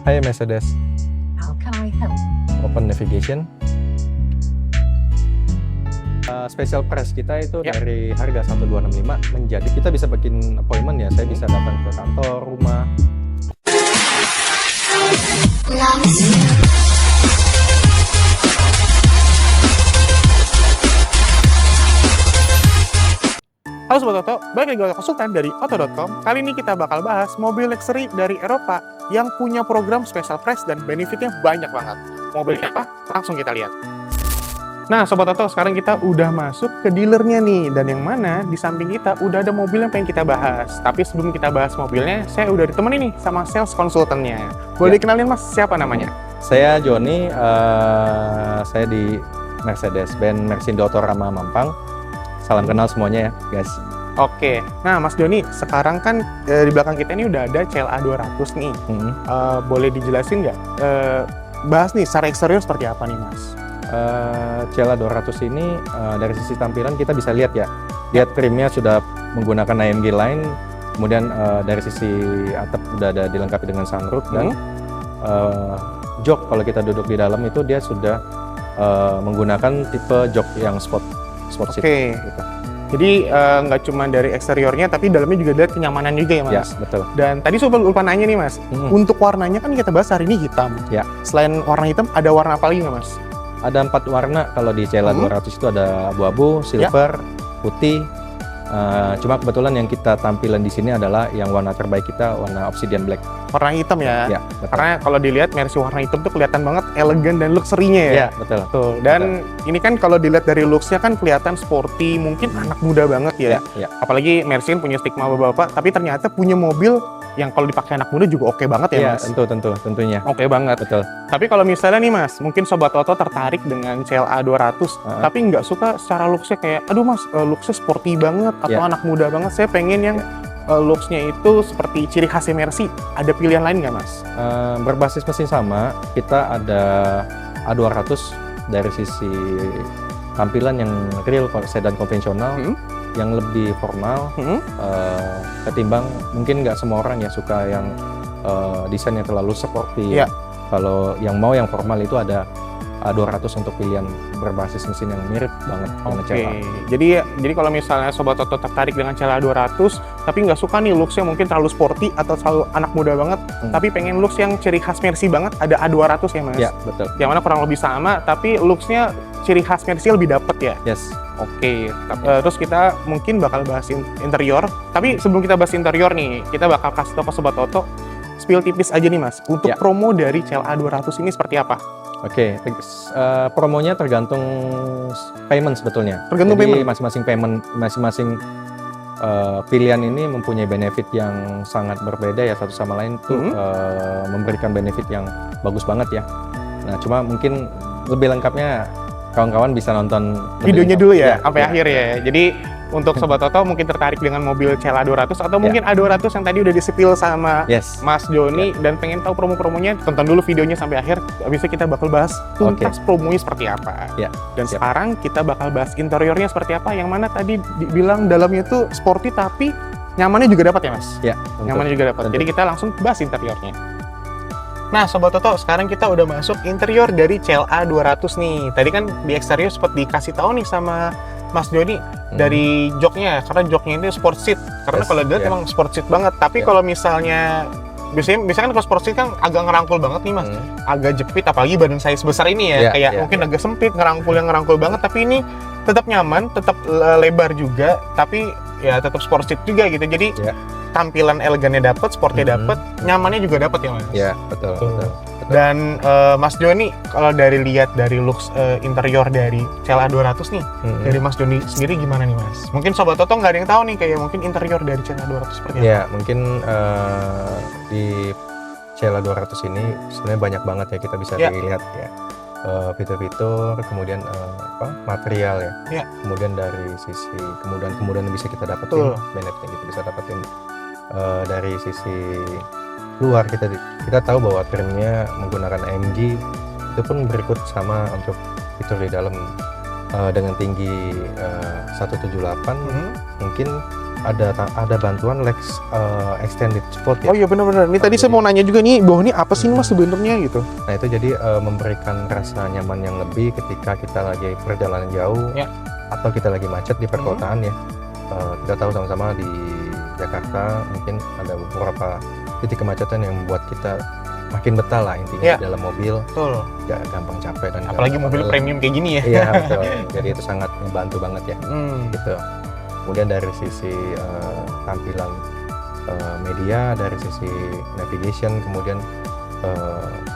Hai Mercedes, How can I help? open navigation. Special price kita itu Ya. dari harga 1265 menjadi kita bisa bikin appointment ya. Saya bisa datang ke kantor, rumah. Halo Sobat Oto, balik lagi konsultan dari Oto.com. Kali ini kita bakal bahas mobil luxury dari Eropa yang punya program special price dan benefitnya banyak banget. Mobilnya apa? Langsung kita lihat. Nah Sobat Oto, sekarang kita udah masuk ke dealernya nih. Dan yang mana di samping kita udah ada mobil yang pengen kita bahas. Tapi sebelum kita bahas mobilnya, saya udah ditemani nih sama sales konsultannya. Boleh dikenalin Mas, siapa namanya? Saya Joni, saya di Mercedes-Benz Mersindo Autorama Mampang. Salam kenal semuanya ya guys. Oke, nah Mas Joni, sekarang kan di belakang kita ini udah ada CLA 200 nih. Boleh dijelasin nggak? Bahas nih secara eksterior seperti apa nih Mas? CLA 200 ini dari sisi tampilan kita bisa lihat ya. Lihat trimnya sudah menggunakan AMG line. Kemudian dari sisi atap udah ada dilengkapi dengan sunroof dan jok kalau kita duduk di dalam itu dia sudah menggunakan tipe jok yang sport seat. Oke. Gitu. Jadi nggak cuma dari eksteriornya, tapi dalamnya juga ada kenyamanan juga ya Mas? Ya, betul. Dan tadi sobat lupa nanya nih Mas, untuk warnanya kan kita bahas hari ini hitam. Ya. Selain warna hitam, ada warna apa lagi nggak Mas? Ada 4 warna kalau di CLA 200 itu ada abu-abu, silver, putih. Cuma kebetulan yang kita tampilan di sini adalah yang warna terbaik kita, warna obsidian black. Warna hitam ya? Ya, betul. Karena kalau dilihat Mercy warna hitam tuh kelihatan banget elegan dan luxury-nya ya? Ya, betul. Tuh, dan ini kan kalau dilihat dari looks-nya kan kelihatan sporty, mungkin anak muda banget ya. Ya. Apalagi Mercy kan punya stigma bapak-bapak, tapi ternyata punya mobil yang kalau dipakai anak muda juga oke banget ya Ya, Mas? tentunya. Oke banget. Betul. Tapi kalau misalnya nih Mas, mungkin Sobat Oto tertarik dengan CLA 200, tapi nggak suka secara looks-nya kayak, aduh Mas, looks-nya sporty banget, atau anak muda banget, saya pengen yang looks-nya itu seperti ciri khasnya Mercy. Ada pilihan lain nggak Mas? Berbasis mesin sama, kita ada A200 dari sisi tampilan yang real sedan konvensional, yang lebih formal, ketimbang mungkin nggak semua orang ya suka yang desainnya terlalu sporty. Iya. Kalau yang mau yang formal itu ada A200 untuk pilihan berbasis mesin yang mirip banget dengan CLA. Jadi kalau misalnya Sobat Oto tertarik dengan CLA 200, tapi nggak suka nih looks-nya mungkin terlalu sporty atau terlalu anak muda banget, tapi pengen looks yang ciri khas Mercy banget, ada A200 ya Mas? Ya, betul. Yang mana kurang lebih sama, tapi looks-nya ciri khas Mercy lebih dapet ya? Yes. Oke, terus kita mungkin bakal bahas interior, tapi sebelum kita bahas interior nih, kita bakal kasih tau ke Sobat Oto, spill tipis aja nih Mas, untuk promo dari CLA 200 ini seperti apa? Oke, promonya tergantung payment sebetulnya. Tergantung Jadi payment? masing-masing payment, masing-masing pilihan ini mempunyai benefit yang sangat berbeda ya satu sama lain tuh memberikan benefit yang bagus banget ya. Nah, cuma mungkin lebih lengkapnya kawan-kawan bisa nonton videonya dulu ya, sampai akhir ya. Jadi untuk Sobat Oto mungkin tertarik dengan mobil CLA 200 atau mungkin A200 yang tadi udah disepil sama Mas Joni dan pengen tahu promo-promonya, tonton dulu videonya sampai akhir. Habis itu kita bakal bahas tuntas promonya seperti apa. Dan sekarang kita bakal bahas interiornya seperti apa, yang mana tadi dibilang dalamnya tuh sporty tapi nyamannya juga dapat ya Mas? Ya, nyamannya juga dapat. Jadi kita langsung bahas interiornya. Nah Sobat Oto, sekarang kita udah masuk interior dari CLA 200 nih. Tadi kan di eksterior sempat dikasih tahu nih sama Mas Joni dari joknya, karena joknya ini sport seat. Karena kalau dilihat emang sport seat banget. Tapi kalau misalnya biasanya kan kalau sport seat kan agak ngerangkul banget nih Mas, agak jepit, apalagi badan saya sebesar ini ya, kayak mungkin agak sempit, ngerangkul banget. Tapi ini tetap nyaman, tetap lebar juga, tapi ya tetap sport seat juga gitu. Jadi tampilan elegannya dapat, sportnya dapat, nyamannya juga dapat ya Mas. Iya, betul. Dan Mas Joni, kalau dari lihat dari looks interior dari CLA 200 nih, dari Mas Joni sendiri gimana nih Mas? Mungkin Sobat Oto nggak ada yang tahu nih kayak mungkin interior dari CLA 200 seperti apa? Ya, mungkin di CLA 200 ini sebenarnya banyak banget ya kita bisa dilihat ya. Fitur-fitur, kemudian material ya. Kemudian dari sisi kemudahan yang bisa kita dapetin, benefit yang kita bisa dapetin dari sisi luar, kita tahu bahwa trimnya menggunakan AMG, itu pun berikut sama untuk fitur di dalam dengan tinggi 178, mungkin ada bantuan Lex extended sport ya. Oh iya benar-benar. Ini tadi saya mau nanya juga nih, bawah ini apa sih Mas sebenarnya gitu? Nah itu jadi memberikan rasa nyaman yang lebih ketika kita lagi perjalanan jauh atau kita lagi macet di perkotaan ya. Kita tahu sama-sama di Jakarta mungkin ada beberapa titik kemacetan yang membuat kita makin betah lah intinya di dalam mobil. Betul. Gak gampang capek dan apalagi mobil premium kayak gini ya. Iya betul. Jadi itu sangat membantu banget ya. Gitu. Kemudian dari sisi tampilan media, dari sisi navigation, kemudian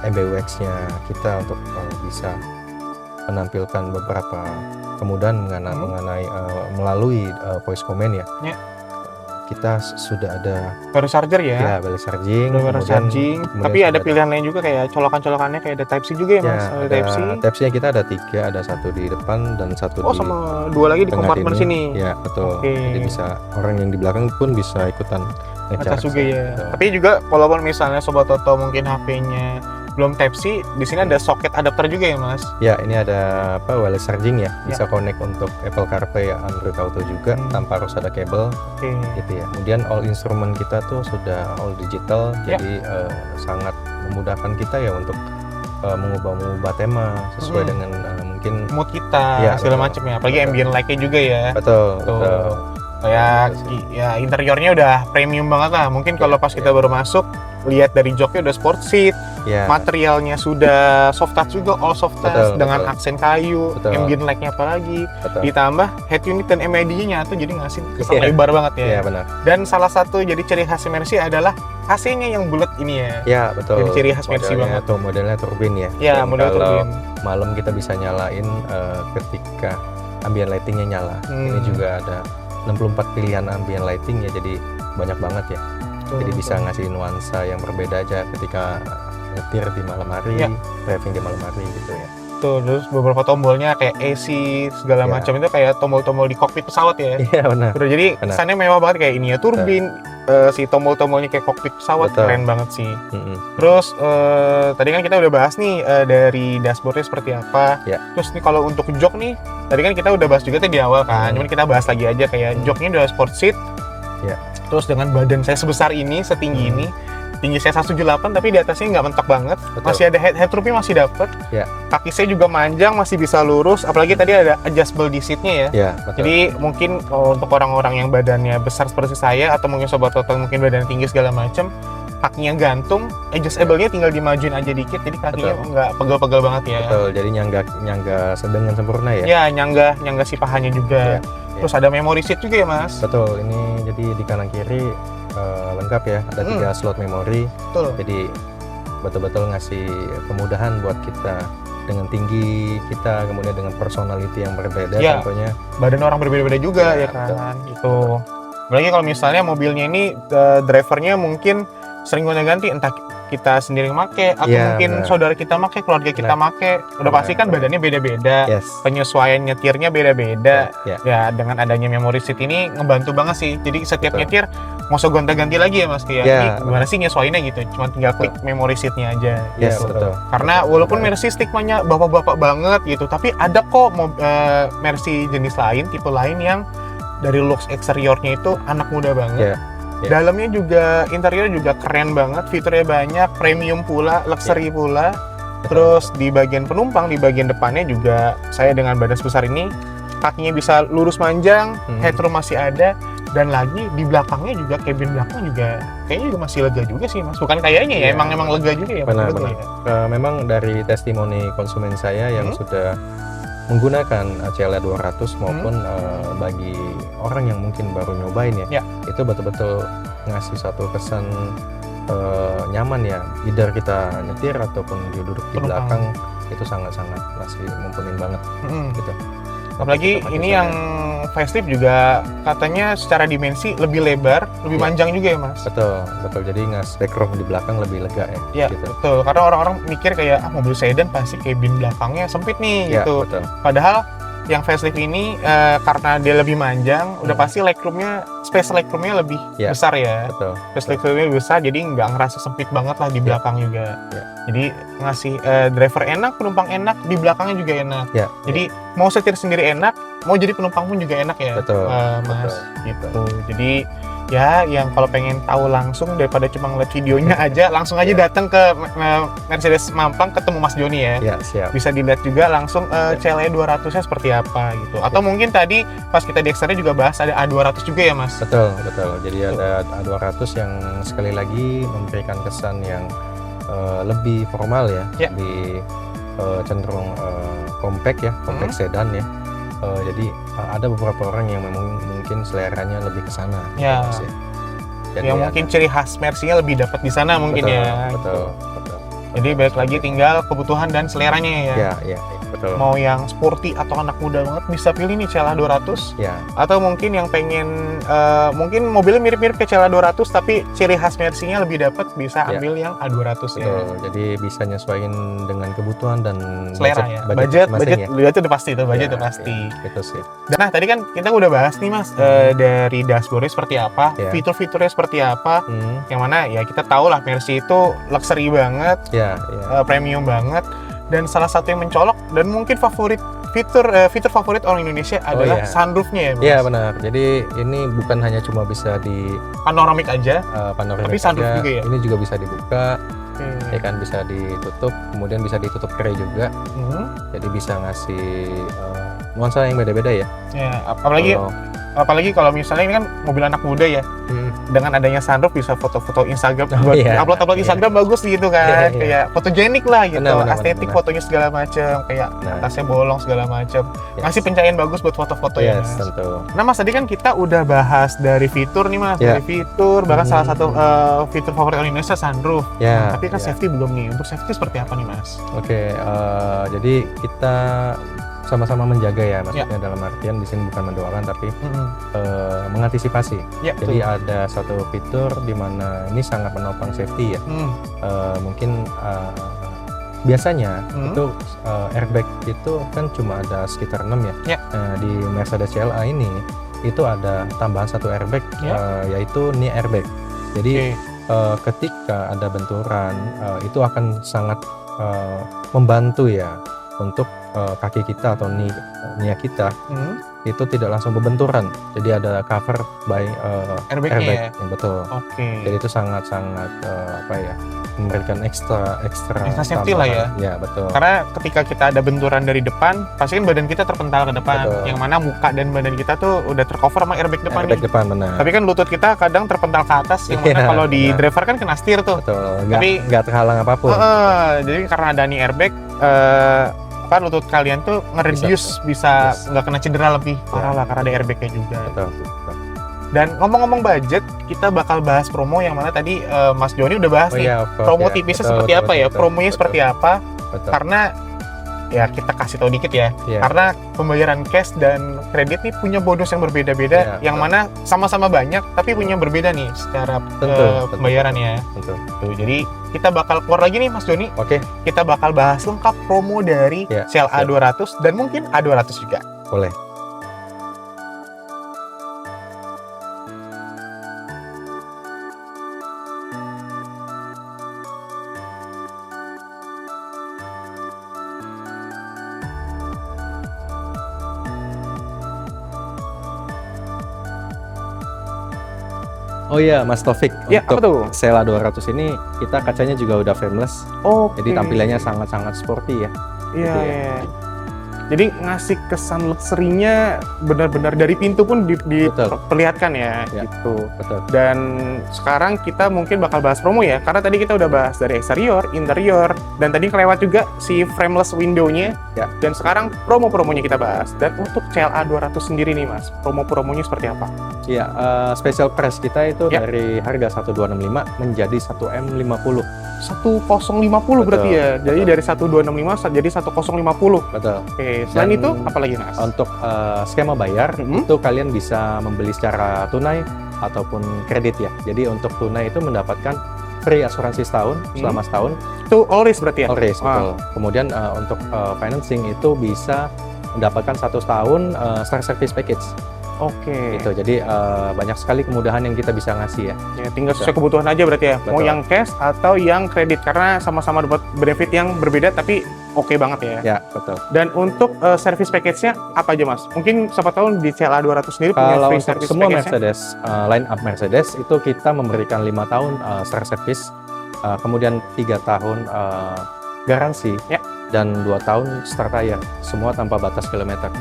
MBUX-nya kita untuk bisa menampilkan beberapa kemudahan mengenai melalui voice command ya. Kita sudah ada baru charger ya. Ya, baru charging. Baru charging. Tapi ada pilihan lain juga kayak colokan-colokannya kayak ada Type C juga ya Mas. Ada Type C-nya kita ada 3, ada satu di depan dan satu di sama 2 lagi di kompartemen sini. Ya, betul. Jadi bisa orang yang di belakang pun bisa ikutan ngecas juga ya. Tapi juga walaupun misalnya Sobat Toto mungkin HP-nya belum Type C, di sini ada soket adapter juga ya Mas? Ya, ini ada wireless charging ya, bisa connect untuk Apple CarPlay, Android Auto juga tanpa harus ada kabel, gitu ya. Kemudian all instrument kita tuh sudah all digital, jadi sangat memudahkan kita ya untuk mengubah tema sesuai dengan mungkin mood kita, segala macam ya. Apalagi ambient light-nya juga ya. Betul. Kayak ya interiornya udah premium banget lah. Mungkin kalau pas kita baru masuk lihat dari joknya udah sport seat, materialnya sudah soft touch juga, all soft touch dengan aksen kayu, ambient light-nya apalagi, ditambah head unit dan MID-nya nyatu jadi ngasih kesan lebar banget ya. Iya benar. Dan salah satu jadi ciri khas Mercy adalah AC-nya yang bulat ini ya. Iya betul. Jadi ciri khas Mercy banget. Atau modelnya turbin ya. Iya model turbin. Malam kita bisa nyalain ketika ambient lighting-nya nyala. Ini juga ada 64 pilihan ambient lighting ya, jadi banyak banget ya. Jadi bisa ngasih nuansa yang berbeda aja ketika nyetir di malam hari, driving di malam hari gitu ya. Terus beberapa tombolnya kayak AC segala macam itu kayak tombol-tombol di kokpit pesawat ya. Iya benar. Jadi kesannya mewah banget kayak ini ya turbin, si tombol-tombolnya kayak kokpit pesawat keren banget sih. Terus tadi kan kita udah bahas nih dari dashboardnya seperti apa. Terus nih kalau untuk jok nih, tadi kan kita udah bahas juga tadi di awal kan. Cuman kita bahas lagi aja kayak joknya udah sport seat. Terus dengan badan saya sebesar ini, setinggi ini, tinggi saya 178 tapi di atasnya nggak mentok banget. Masih ada headroomnya masih dapet. Kaki saya juga manjang, masih bisa lurus. Apalagi tadi ada adjustable di seatnya ya. Jadi mungkin untuk orang-orang yang badannya besar seperti saya atau mungkin Sobat Toto mungkin badan tinggi segala macam, kakinya gantung, adjustable-nya tinggal dimajuin aja dikit, jadi kakinya nggak pegel-pegel banget ya. Betul, jadi nyangga dengan sempurna ya. Ya, nyangga si pahanya juga. Terus ada memory seat juga ya Mas? Betul, ini jadi di kanan kiri lengkap ya, ada 3 slot memori. Jadi betul-betul ngasih kemudahan buat kita dengan tinggi kita, kemudian dengan personality yang berbeda tentunya. Badan orang berbeda-beda juga ya kan. Itu. Apalagi kalau misalnya mobilnya ini drivernya mungkin sering gonta-ganti, entah kita sendiri make atau mungkin saudara kita make, keluarga kita make. Udah pasti kan badannya beda-beda, penyesuaian nyetirnya beda-beda. Ya dengan adanya memory seat ini ngebantu banget sih. Jadi setiap nyetir nggak usah gonta-ganti lagi ya Mas Kia. Ini gimana sih nyesuainya gitu? Cuma tinggal klik memory seatnya aja. Betul. Karena walaupun Mercy stigmanya bapak-bapak banget gitu, tapi ada kok Mercy jenis lain, tipe lain yang dari looks eksteriornya itu anak muda banget. Dalamnya juga, interiornya juga keren banget, fiturnya banyak, premium pula, luxury pula. Terus di bagian penumpang, di bagian depannya juga saya dengan badan sebesar ini, kakinya bisa lurus manjang, headroom masih ada, dan lagi di belakangnya juga, cabin belakang juga kayaknya juga masih lega juga sih Mas. Bukan kayaknya ya, emang lega juga ya. Benar. Memang dari testimoni konsumen saya yang sudah menggunakan CLA 200 maupun bagi orang yang mungkin baru nyobain ya, itu betul-betul ngasih satu kesan nyaman ya, either kita nyetir ataupun dia duduk di belakang, itu sangat-sangat masih mumpuni banget gitu. Apalagi ini yang facelift juga katanya secara dimensi lebih lebar, lebih manjang juga ya Mas? Betul. Jadi background di belakang lebih lega ya. Gitu. Betul, karena orang-orang mikir kayak mobil sedan pasti cabin belakangnya sempit nih gitu. Betul. Padahal yang facelift ini karena dia lebih manjang, udah pasti space legroomnya lebih besar ya. Betul. Space legroomnya lebih besar, jadi nggak ngerasa sempit banget lah di belakang juga. Jadi ngasih driver enak, penumpang enak, di belakangnya juga enak. Jadi mau setir sendiri enak, mau jadi penumpang pun juga enak ya, betul, Mas. Gitu. Jadi ya, yang kalau pengen tahu langsung daripada cuma ngeliat videonya aja, langsung aja datang ke Mercedes Mampang ketemu Mas Joni ya. Siap. Bisa dilihat juga langsung CLE 200-nya seperti apa gitu. Atau mungkin tadi pas kita di Exterior juga bahas ada A200 juga ya, Mas? Betul. Jadi ada A200 yang sekali lagi memberikan kesan yang lebih formal ya. Lebih cenderung compact sedan ya. Jadi ada beberapa orang yang memang mungkin seleranya lebih ke sana. Ya. Mas, ya. Jadi yang mungkin ciri khas Mercy-nya lebih dapat di sana mungkin ya. Betul. Jadi balik lagi tinggal kebutuhan dan seleranya ya. Iya, betul. Mau yang sporty atau anak muda banget bisa pilih nih CLA 200. Ya. Atau mungkin yang pengen mungkin mobilnya mirip-mirip ke CLA 200 tapi ciri khas Mercy-nya lebih dapat bisa ambil yang A200 betul. ya. Jadi bisa nyesuaiin dengan kebutuhan dan selera ya. Budget itu udah pasti itu, budget udah pasti. Itu sih. Nah, tadi kan kita udah bahas nih Mas dari dashboardnya seperti apa, fitur-fiturnya seperti apa. Yang mana ya kita tahu lah Mercy itu luxury banget. Premium banget, dan salah satu yang mencolok dan mungkin fitur favorit orang Indonesia adalah sunroofnya ya, Mas? Iya benar. Jadi ini bukan hanya cuma bisa di panoramik aja, tapi sunroof juga ya. Ini juga bisa dibuka, ya kan, bisa ditutup, kemudian bisa ditutup kere juga. Jadi bisa ngasih nuansa yang beda-beda ya. Apalagi kalau misalnya ini kan mobil anak muda ya, dengan adanya sunroof bisa foto-foto Instagram, buat upload Instagram bagus gitu kan, kayak fotogenik lah gitu, estetik fotonya segala macam, kayak atasnya bolong segala macam, ngasih pencahayaan bagus buat foto-foto ya. Tentu. Nah Mas, tadi kan kita udah bahas dari fitur nih Mas, dari fitur, bahkan salah satu fitur favorit orang Indonesia sunroof. Tapi kan safety belum nih. Untuk safety seperti apa nih Mas? Oke, jadi kita sama-sama menjaga ya, maksudnya dalam artian di sini bukan mendoakan tapi mengantisipasi. Jadi ada satu fitur di mana ini sangat menopang safety ya. Mungkin biasanya itu airbag itu kan cuma ada sekitar 6 ya. Di Mercedes CLA ini itu ada tambahan satu airbag yaitu knee airbag. Jadi ketika ada benturan itu akan sangat membantu ya untuk kaki kita atau knee kita itu tidak langsung berbenturan. Jadi ada cover by airbag ya? Betul. Jadi itu sangat memberikan ekstra safety lah ya. Ya betul. Karena ketika kita ada benturan dari depan, pasti kan badan kita terpental ke depan. Betul. Yang mana muka dan badan kita tuh udah tercover sama airbag depan. Airbag depan, benar. Tapi kan lutut kita kadang terpental ke atas, yang mana kalau di driver kan kena setir tuh. Betul. Tapi nggak terhalang apapun. Jadi karena ada nih airbag, lutut kalian tuh nge-reduce bisa nggak kena cedera lebih parah lah karena ada airbagnya juga. Betul. Dan ngomong-ngomong budget, kita bakal bahas promo yang mana tadi Mas Joni udah bahas nih. Promo tipisnya seperti apa ya? Promonya seperti apa? Karena ya kita kasih tahu dikit ya. Karena pembayaran cash dan kredit nih punya bonus yang berbeda-beda, yang mana sama-sama banyak tapi punya berbeda nih secara pembayarannya. Tuh, jadi kita bakal keluar lagi nih Mas Joni. Kita bakal bahas lengkap promo dari CLA 200 dan mungkin A200 juga. Boleh. Oh iya, Mas Taufik, untuk CLA 200 ini kita kacanya juga udah frameless. Jadi tampilannya sangat-sangat sporty ya. Iya. Jadi ngasih kesan luxury-nya benar-benar dari pintu pun diperlihatkan ya, gitu. Betul. Dan sekarang kita mungkin bakal bahas promo ya, karena tadi kita udah bahas dari eksterior, interior, dan tadi kelewat juga si frameless window-nya. Dan sekarang promo-promonya kita bahas. Dan untuk CLA 200 sendiri nih Mas, promo-promonya seperti apa? Iya, special price kita itu dari harga 1265 menjadi 1M50. 1050 berarti ya. Jadi dari 1265 jadi 1050. Betul. Selain itu apa lagi Mas? Untuk skema bayar itu kalian bisa membeli secara tunai ataupun kredit ya. Jadi untuk tunai itu mendapatkan free asuransi setahun selama setahun. Itu all risk berarti ya? All risk, betul. Kemudian untuk financing itu bisa mendapatkan 1 tahun Star Service Package. Oke. Gitu. Jadi banyak sekali kemudahan yang kita bisa ngasih ya. Ya, tinggal sesuai kebutuhan aja berarti ya. Mau Betul. yang cash atau yang kredit karena sama-sama dapat benefit yang berbeda tapi oke banget ya. Ya, betul. Dan untuk service package-nya apa aja Mas? Mungkin siapa tahu di CLA 200 sendiri punya Kalau free untuk service semua package-nya. Mercedes, line up Mercedes itu kita memberikan 5 tahun Star Service, kemudian 3 tahun garansi, Ya. dan 2 tahun Star Tire, semua tanpa batas kilometer.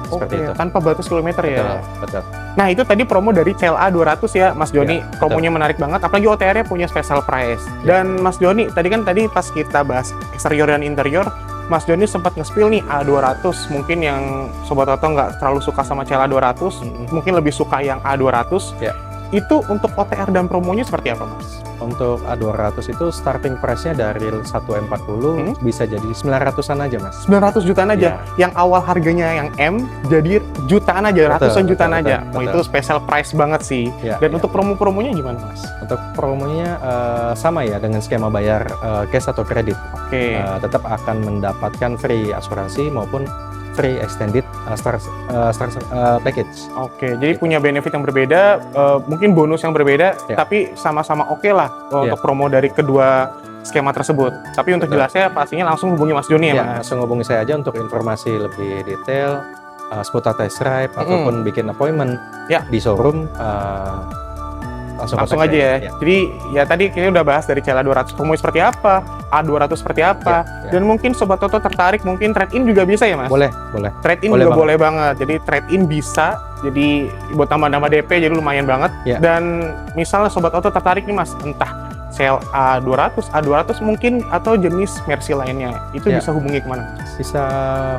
Seperti itu. Tanpa batas kilometer ya. Betul, betul. Nah, itu tadi promo dari CLA 200 ya, Mas Joni. Ya, Promonya menarik banget, apalagi OTR-nya punya special price. Ya. Dan Mas Joni, tadi pas kita bahas eksterior dan interior, Mas Joni sempat nge-spill nih A200. Mungkin yang Sobat Oto nggak terlalu suka sama CLA 200, mungkin lebih suka yang A200. Ya. Itu untuk OTR dan promonya seperti apa, Mas? Untuk A200 itu starting price-nya dari 1M40 bisa jadi 900-an aja, Mas. 900 jutaan aja. Yang awal harganya yang M jadi jutaan aja, Betul, ratusan jutaan betul, aja. betul, Wah, betul. itu special price banget sih. Ya, Dan ya. untuk promo-promonya gimana, Mas? Untuk promonya sama ya dengan skema bayar cash atau kredit. Oke. Tetap akan mendapatkan free asuransi maupun free extended Star package. Oke, jadi punya benefit yang berbeda, mungkin bonus yang berbeda, Ya. tapi sama-sama oke lah Ya. untuk promo dari kedua skema tersebut. Tapi untuk Betul. jelasnya pastinya langsung hubungi Mas Joni ya, Ya, Mas? langsung hubungi saya aja untuk informasi lebih detail, seputar test drive ataupun bikin appointment Ya. di showroom. Langsung Langsung kontak aja ya. saya. Jadi ya tadi kita udah bahas dari CLA 200 promo seperti apa, A200 seperti apa, Ya. dan mungkin Sobat Toto tertarik mungkin trade-in juga bisa ya, Mas? Boleh, boleh. Trade-in Boleh juga banget. boleh banget. Jadi trade-in bisa, jadi buat tambah-tambah DP jadi lumayan banget. Ya. Dan misalnya Sobat Oto tertarik nih Mas, entah CLA 200, A200 mungkin, atau jenis Mercy lainnya, itu Ya. bisa hubungi kemana? Mas? Bisa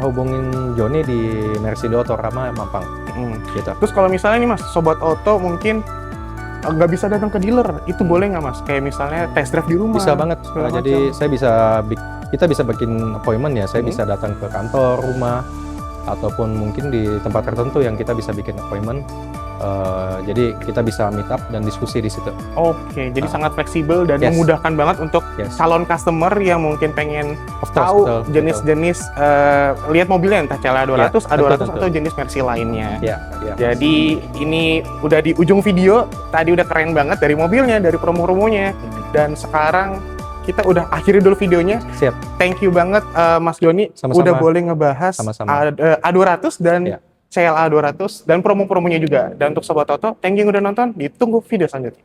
hubungin Joni di Mersido Autorama Mampang. Gitu. Terus kalau misalnya nih Mas, Sobat Oto mungkin nggak bisa datang ke dealer, itu boleh nggak Mas? Kayak misalnya test drive di rumah. Bisa banget. segala Jadi macam. saya kita bisa bikin appointment ya. Saya bisa datang ke kantor, rumah, ataupun mungkin di tempat tertentu yang kita bisa bikin appointment. Jadi kita bisa meet up dan diskusi di situ. Oke, jadi sangat fleksibel dan Yes. memudahkan banget untuk Yes. calon customer yang mungkin pengen Of course, tahu betul, jenis-jenis lihat mobilnya entah CLA 200, Ya, A200 betul, atau jenis Mercy lainnya. Ya, ya. Jadi ini udah di ujung video, tadi udah keren banget dari mobilnya, dari promo-promonya, dan sekarang kita udah akhiri dulu videonya. Siap. Thank you banget Mas Joni, Sama-sama. udah boleh ngebahas Sama-sama. A200 dan Ya. CLA 200 dan promo-promonya juga. Dan untuk Sobat Toto, thank you yang udah nonton, ditunggu video selanjutnya.